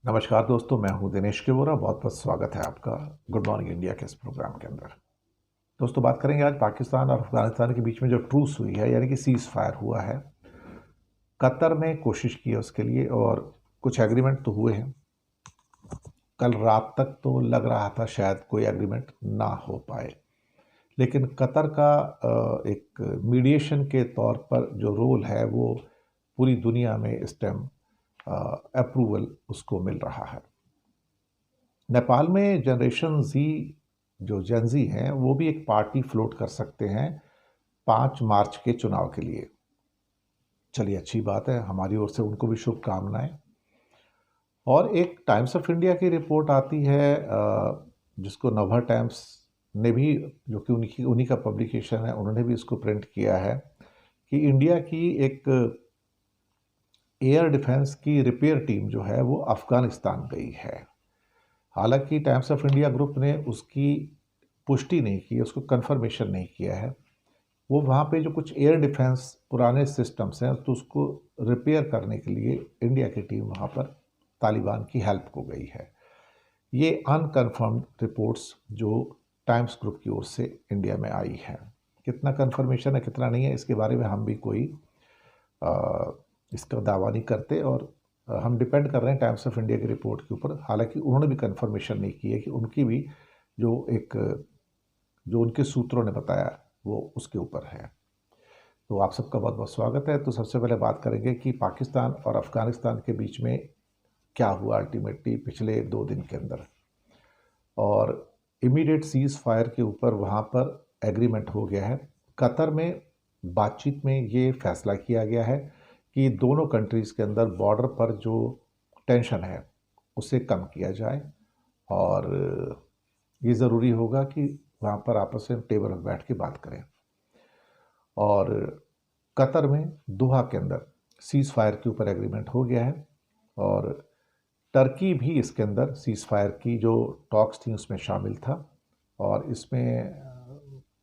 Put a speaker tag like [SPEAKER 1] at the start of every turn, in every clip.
[SPEAKER 1] नमस्कार दोस्तों, मैं हूं दिनेश केवरा। बहुत बहुत स्वागत है आपका गुड मॉर्निंग इंडिया के इस प्रोग्राम के अंदर। दोस्तों, बात करेंगे आज पाकिस्तान और अफगानिस्तान के बीच में जो ट्रूस हुई है, यानी कि सीज फायर हुआ है। कतर ने कोशिश की है उसके लिए और कुछ एग्रीमेंट तो हुए हैं। कल रात तक तो लग रहा था शायद कोई एग्रीमेंट ना हो पाए, लेकिन कतर का एक मीडिएशन के तौर पर जो रोल है वो पूरी दुनिया में इस टाइम अप्रूवल उसको मिल रहा है। नेपाल में जनरेशन जी, जो जेनजी हैं, वो भी एक पार्टी फ्लोट कर सकते हैं 5 मार्च के चुनाव के लिए। चलिए, अच्छी बात है, हमारी ओर से उनको भी शुभकामनाएं। और एक टाइम्स ऑफ इंडिया की रिपोर्ट आती है, जिसको नवभारत टाइम्स ने भी, जो कि उन्हीं का पब्लिकेशन है, उन्होंने भी इसको प्रिंट किया है कि इंडिया की एक एयर डिफेंस की रिपेयर टीम जो है वो अफगानिस्तान गई है। हालांकि टाइम्स ऑफ इंडिया ग्रुप ने उसकी पुष्टि नहीं की, उसको कंफर्मेशन नहीं किया है। वो वहाँ पे जो कुछ एयर डिफेंस पुराने सिस्टम्स हैं, तो उसको रिपेयर करने के लिए इंडिया की टीम वहाँ पर तालिबान की हेल्प को गई है। ये अनकन्फर्म्ड रिपोर्ट्स जो टाइम्स ग्रुप की ओर से इंडिया में आई है। कितना कंफर्मेशन है कितना नहीं है, इसके बारे में हम भी कोई इसका दावा नहीं करते, और हम डिपेंड कर रहे हैं टाइम्स ऑफ इंडिया की रिपोर्ट के ऊपर। हालांकि उन्होंने भी कंफर्मेशन नहीं की है कि उनकी भी जो उनके सूत्रों ने बताया वो उसके ऊपर है। तो आप सबका बहुत बहुत स्वागत है। तो सबसे पहले बात करेंगे कि पाकिस्तान और अफगानिस्तान के बीच में क्या हुआ अल्टीमेटली पिछले 2 दिन के अंदर। और इमीडिएट सीज फायर के ऊपर वहाँ पर एग्रीमेंट हो गया है। कतर में बातचीत में ये फैसला किया गया है कि दोनों कंट्रीज़ के अंदर बॉर्डर पर जो टेंशन है उसे कम किया जाए, और ये ज़रूरी होगा कि वहाँ पर आपस में टेबल पर बैठ के बात करें। और कतर में दोहा के अंदर सीज फायर के ऊपर एग्रीमेंट हो गया है, और टर्की भी इसके अंदर सीज फायर की जो टॉक्स थी उसमें शामिल था। और इसमें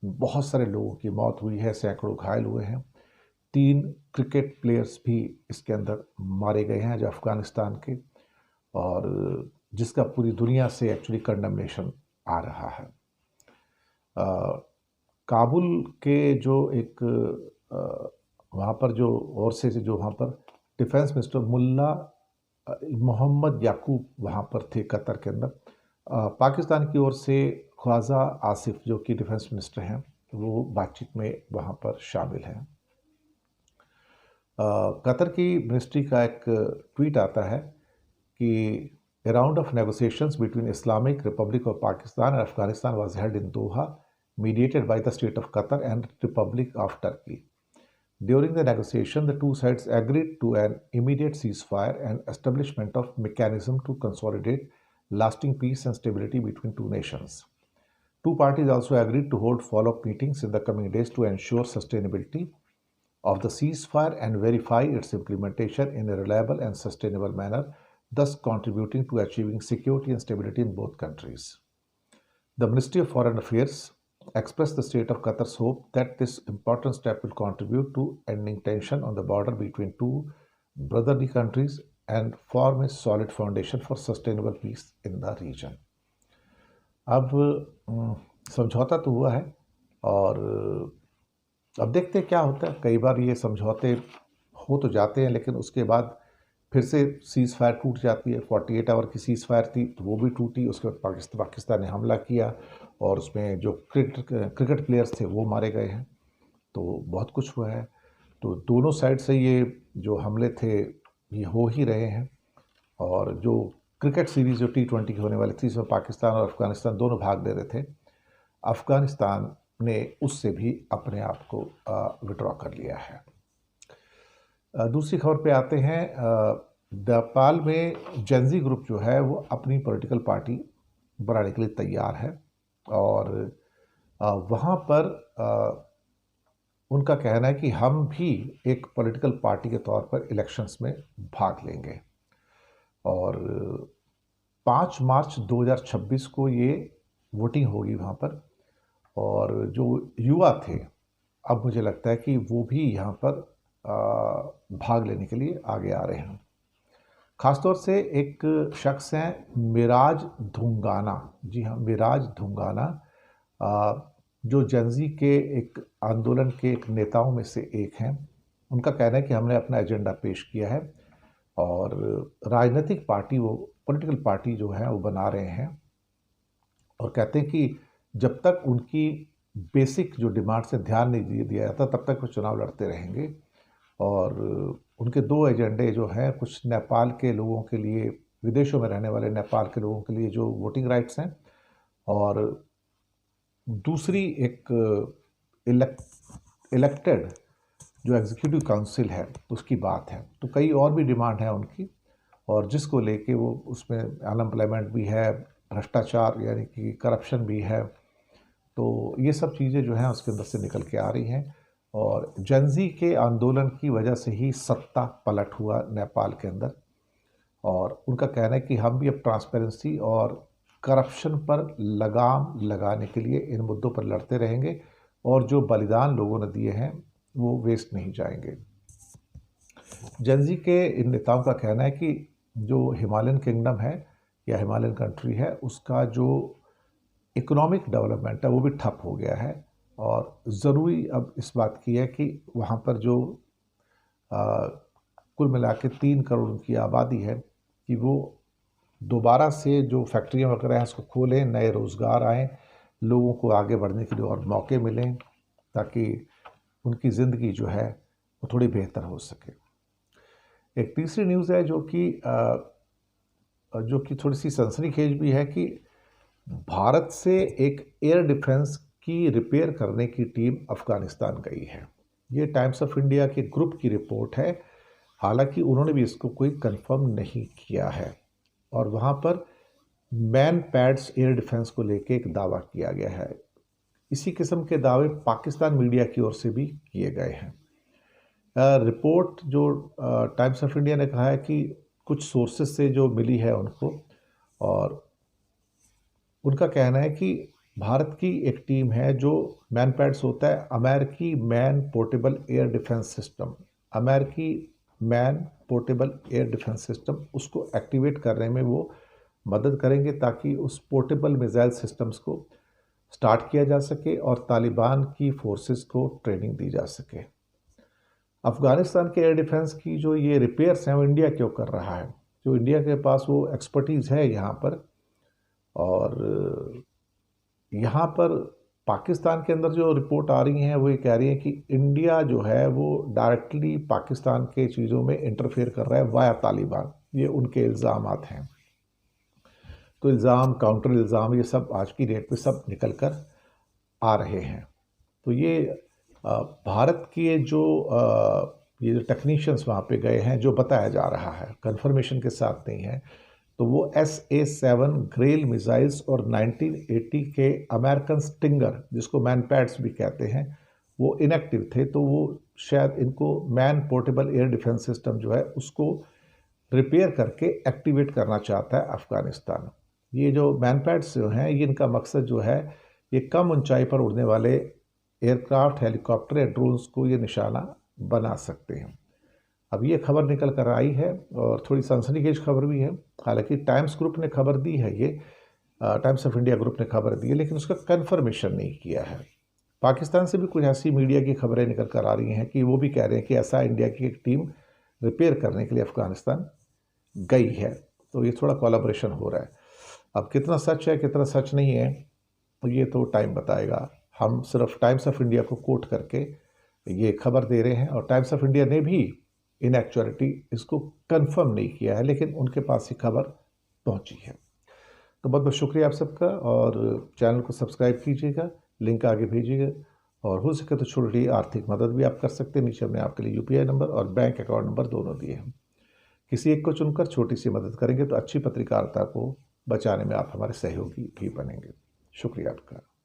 [SPEAKER 1] बहुत सारे लोगों की मौत हुई है, सैकड़ों घायल हुए हैं। 3 क्रिकेट प्लेयर्स भी इसके अंदर मारे गए हैं जो अफगानिस्तान के, और जिसका पूरी दुनिया से एक्चुअली कंडमनेशन आ रहा है। काबुल के जो एक वहाँ पर जो और से जो वहाँ पर डिफेंस मिनिस्टर मुल्ला मोहम्मद याकूब वहाँ पर थे कतर के अंदर। पाकिस्तान की ओर से ख्वाजा आसिफ जो कि डिफेंस मिनिस्टर हैं, वो बातचीत में वहाँ पर शामिल हैं। कतर की मिनिस्ट्री का एक ट्वीट आता है कि A round of negotiations between Islamic Republic of Pakistan and Afghanistan was held in Doha, mediated by the State of Qatar and Republic of Turkey. During the negotiation, the two sides agreed to an immediate ceasefire and establishment of mechanism to consolidate lasting peace and stability between two nations. Two parties also agreed to hold follow-up meetings in the coming days to ensure sustainability of the ceasefire and verify its implementation in a reliable and sustainable manner, thus contributing to achieving security and stability in both countries. The Ministry of Foreign Affairs expressed the state of Qatar's hope that this important step will contribute to ending tension on the border between two brotherly countries and form a solid foundation for sustainable peace in the region. अब समझौता तो हुआ है, और अब देखते हैं क्या होता है। कई बार ये समझौते हो तो जाते हैं, लेकिन उसके बाद फिर से सीज़ फायर टूट जाती है। 48 आवर की सीज़ फायर थी तो वो भी टूटी। उसके बाद पाकिस्तान ने हमला किया, और उसमें जो क्रिकेट प्लेयर्स थे वो मारे गए हैं। तो बहुत कुछ हुआ है। तो दोनों साइड से ये जो हमले थे ये हो ही रहे हैं। और जो क्रिकेट सीरीज़ जो T20 की होने वाली थी, इसमें पाकिस्तान और अफगानिस्तान दोनों भाग ले रहे थे। अफगानिस्तान ने उससे भी अपने आप को विड्रॉ कर लिया है। दूसरी खबर पे आते हैं। नेपाल में जेनजी ग्रुप जो है वो अपनी पॉलिटिकल पार्टी बनाने के लिए तैयार है, और वहाँ पर उनका कहना है कि हम भी एक पॉलिटिकल पार्टी के तौर पर इलेक्शंस में भाग लेंगे। और 5 मार्च 2026 को ये वोटिंग होगी वहाँ पर। और जो युवा थे, अब मुझे लगता है कि वो भी यहाँ पर भाग लेने के लिए आगे आ रहे हैं। ख़ासतौर से एक शख्स हैं मिराज धुंगाना। जी हाँ, मिराज धुंगाना, जो जेनज़ी के एक आंदोलन के एक नेताओं में से एक हैं। उनका कहना है कि हमने अपना एजेंडा पेश किया है और राजनीतिक पार्टी, वो पॉलिटिकल पार्टी जो है वो बना रहे हैं, और कहते हैं कि जब तक उनकी बेसिक जो डिमांड से ध्यान नहीं दिया जाता तब तक वो चुनाव लड़ते रहेंगे। और उनके दो एजेंडे जो हैं, कुछ नेपाल के लोगों के लिए, विदेशों में रहने वाले नेपाल के लोगों के लिए जो वोटिंग राइट्स हैं, और दूसरी एक इलेक्टेड जो एग्जीक्यूटिव काउंसिल है उसकी बात है। तो कई और भी डिमांड है उनकी, और जिसको लेके वो, उसमें अनएम्प्लॉयमेंट भी है, भ्रष्टाचार यानी कि करप्शन भी है। तो ये सब चीज़ें जो हैं उसके अंदर से निकल के आ रही हैं, और जेनज़ी के आंदोलन की वजह से ही सत्ता पलट हुआ नेपाल के अंदर। और उनका कहना है कि हम भी अब ट्रांसपेरेंसी और करप्शन पर लगाम लगाने के लिए इन मुद्दों पर लड़ते रहेंगे, और जो बलिदान लोगों ने दिए हैं वो वेस्ट नहीं जाएंगे। जेनज़ी के इन नेताओं का कहना है कि जो हिमालयन किंगडम है या हिमालयन कंट्री है, उसका जो इकोनॉमिक डेवलपमेंट है वो भी ठप हो गया है, और ज़रूरी अब इस बात की है कि वहाँ पर जो कुल मिला के 3 करोड़ की आबादी है, कि वो दोबारा से जो फैक्ट्रियाँ वगैरह हैं उसको खोलें, नए रोज़गार आएँ, लोगों को आगे बढ़ने के लिए और मौके मिलें, ताकि उनकी ज़िंदगी जो है वो थोड़ी बेहतर हो सके। एक तीसरी न्यूज़ है जो कि थोड़ी सी सनसनीखेज भी है, कि भारत से एक एयर डिफेंस की रिपेयर करने की टीम अफ़गानिस्तान गई है। ये टाइम्स ऑफ इंडिया के ग्रुप की रिपोर्ट है, हालांकि उन्होंने भी इसको कोई कंफर्म नहीं किया है। और वहाँ पर मैन पैड्स एयर डिफेंस को लेके एक दावा किया गया है। इसी किस्म के दावे पाकिस्तान मीडिया की ओर से भी किए गए हैं। रिपोर्ट जो टाइम्स ऑफ इंडिया ने कहा है कि कुछ सोर्सेज से जो मिली है उनको, और उनका कहना है कि भारत की एक टीम है, जो मैन पैड्स होता है अमेरिकी man portable air defence system, अमेरिकी man portable air defence system, उसको एक्टिवेट करने में वो मदद करेंगे, ताकि उस पोर्टेबल मिसाइल सिस्टम्स को स्टार्ट किया जा सके और तालिबान की फोर्सेस को ट्रेनिंग दी जा सके। अफ़गानिस्तान के एयर डिफेंस की जो ये रिपेयर्स हैं वो इंडिया क्यों कर रहा है? जो इंडिया के पास वो एक्सपर्टीज़ है यहाँ पर, और यहाँ पर पाकिस्तान के अंदर जो रिपोर्ट आ रही हैं वो ये कह रही है कि इंडिया जो है वो डायरेक्टली पाकिस्तान के चीज़ों में इंटरफेयर कर रहा है वाया तालिबान। ये उनके इल्ज़ामात हैं। तो इल्ज़ाम, काउंटर इल्ज़ाम, ये सब आज की डेट पे सब निकल कर आ रहे हैं। तो ये भारत के जो ये जो टेक्नीशियंस वहाँ पे गए हैं, जो बताया जा रहा है, कंफर्मेशन के साथ नहीं है, तो वो SA-7 ग्रेल मिसाइल्स और 1980 के अमेरिकन स्टिंगर, जिसको मैन पैड्स भी कहते हैं, वो इनएक्टिव थे। तो वो शायद इनको man portable air defence system जो है उसको रिपेयर करके एक्टिवेट करना चाहता है अफ़गानिस्तान। ये जो मैन पैड्स जो हैं, ये इनका मकसद जो है, ये कम ऊंचाई पर उड़ने वाले एयरक्राफ्ट, हेलीकॉप्टर या ड्रोन्स को ये निशाना बना सकते हैं। अब ये खबर निकल कर आई है, और थोड़ी सनसनीखेज खबर भी है। हालांकि टाइम्स ग्रुप ने खबर दी है, ये टाइम्स ऑफ इंडिया ग्रुप ने खबर दी है, लेकिन उसका कन्फर्मेशन नहीं किया है। पाकिस्तान से भी कुछ ऐसी मीडिया की खबरें निकल कर आ रही हैं कि वो भी कह रहे हैं कि ऐसा इंडिया की एक टीम रिपेयर करने के लिए अफ़गानिस्तान गई है। तो ये थोड़ा कोलैबोरेशन हो रहा है। अब कितना सच है कितना सच नहीं है, तो ये तो टाइम बताएगा। हम सिर्फ टाइम्स ऑफ इंडिया को कोट करके ये खबर दे रहे हैं, और टाइम्स ऑफ इंडिया ने भी इन एक्चुअलिटी इसको कंफर्म नहीं किया है, लेकिन उनके पास ये खबर पहुंची है। तो बहुत बहुत शुक्रिया आप सबका, और चैनल को सब्सक्राइब कीजिएगा, लिंक आगे भेजिएगा, और हो सके तो छोटी आर्थिक मदद भी आप कर सकते हैं। नीचे हमने आपके लिए UPI नंबर और बैंक अकाउंट नंबर दोनों दिए हैं। किसी एक को चुनकर छोटी सी मदद करेंगे तो अच्छी पत्रकारिता को बचाने में आप हमारे सहयोगी भी बनेंगे। शुक्रिया आपका।